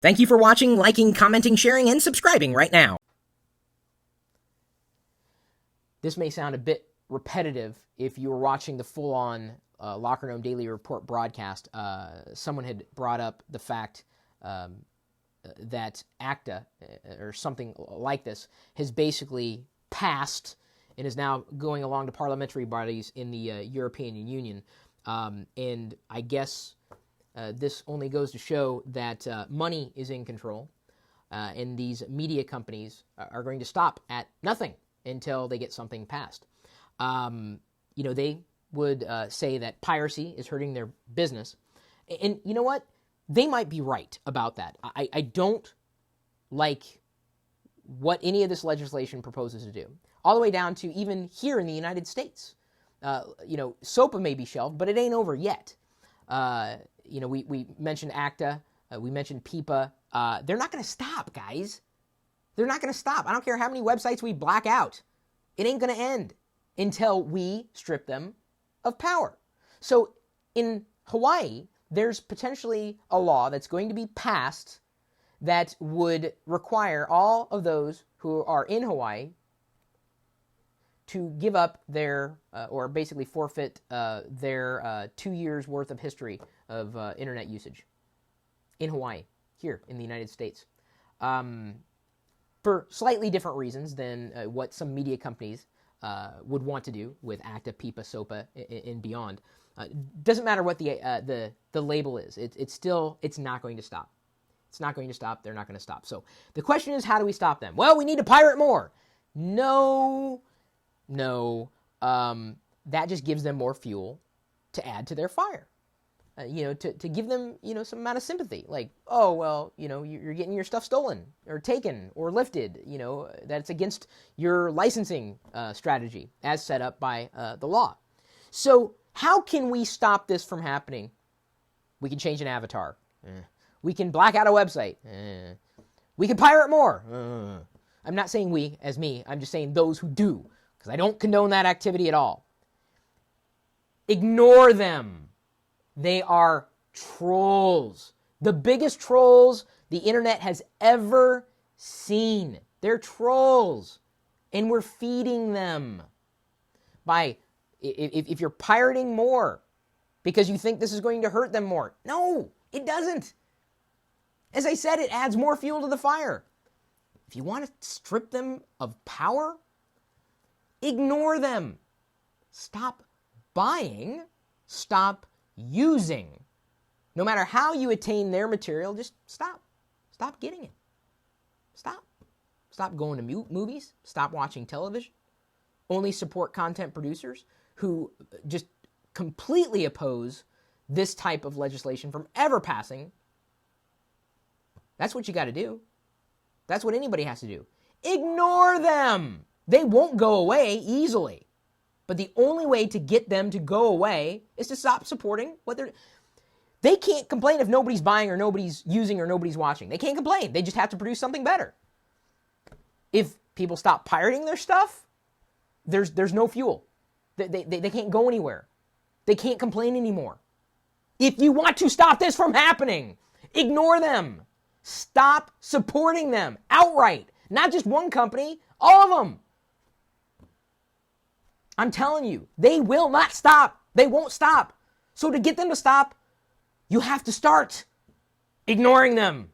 Thank you for watching, liking, commenting, sharing, and subscribing right now. This may sound a bit repetitive if you were watching the full-on Locker Room Daily Report broadcast. Someone had brought up the fact that ACTA, or something like this, has basically passed and is now going along to parliamentary bodies in the European Union. And I guess this only goes to show that money is in control, and these media companies are going to stop at nothing until they get something passed. They would say that piracy is hurting their business. And you know what? They might be right about that. I don't like what any of this legislation proposes to do, all the way down to even here in the United States. SOPA may be shelved, but it ain't over yet. We mentioned ACTA, we mentioned PIPA. They're not going to stop, guys. They're not going to stop. I don't care how many websites we black out. It ain't going to end until we strip them of power. So in Hawaii, there's potentially a law that's going to be passed that would require all of those who are in Hawaii to give up their, or basically forfeit their 2 years worth of history of internet usage in Hawaii, here in the United States. For slightly different reasons than what some media companies would want to do with ACTA, PIPA, SOPA, and beyond. Doesn't matter what the label is. It's not going to stop. It's not going to stop. They're not going to stop. So the question is, how do we stop them? Well, we need to pirate more. No. That just gives them more fuel to add to their fire. To give them, some amount of sympathy. Like, oh, well, you're getting your stuff stolen or taken or lifted, that's against your licensing strategy as set up by the law. So how can we stop this from happening? We can change an avatar. We can black out a website. We can pirate more. I'm not saying we as me. I'm just saying those who do, because I don't condone that activity at all. Ignore them. They are trolls. The biggest trolls the internet has ever seen. They're trolls. And we're feeding them. If you're pirating more because you think this is going to hurt them more. No, it doesn't. As I said, it adds more fuel to the fire. If you want to strip them of power, ignore them. Stop buying. Stop using. No matter how you attain their material, just stop. Stop getting it. Stop. Stop going to movies. Stop watching television. Only support content producers who just completely oppose this type of legislation from ever passing. That's what you got to do. That's what anybody has to do. Ignore them. They won't go away easily. But the only way to get them to go away is to stop supporting what they can't complain if nobody's buying or nobody's using or nobody's watching. They can't complain. They just have to produce something better. If people stop pirating their stuff, there's no fuel. They can't go anywhere. They can't complain anymore. If you want to stop this from happening, ignore them. Stop supporting them outright. Not just one company, all of them. I'm telling you, they will not stop. They won't stop. So to get them to stop, you have to start ignoring them.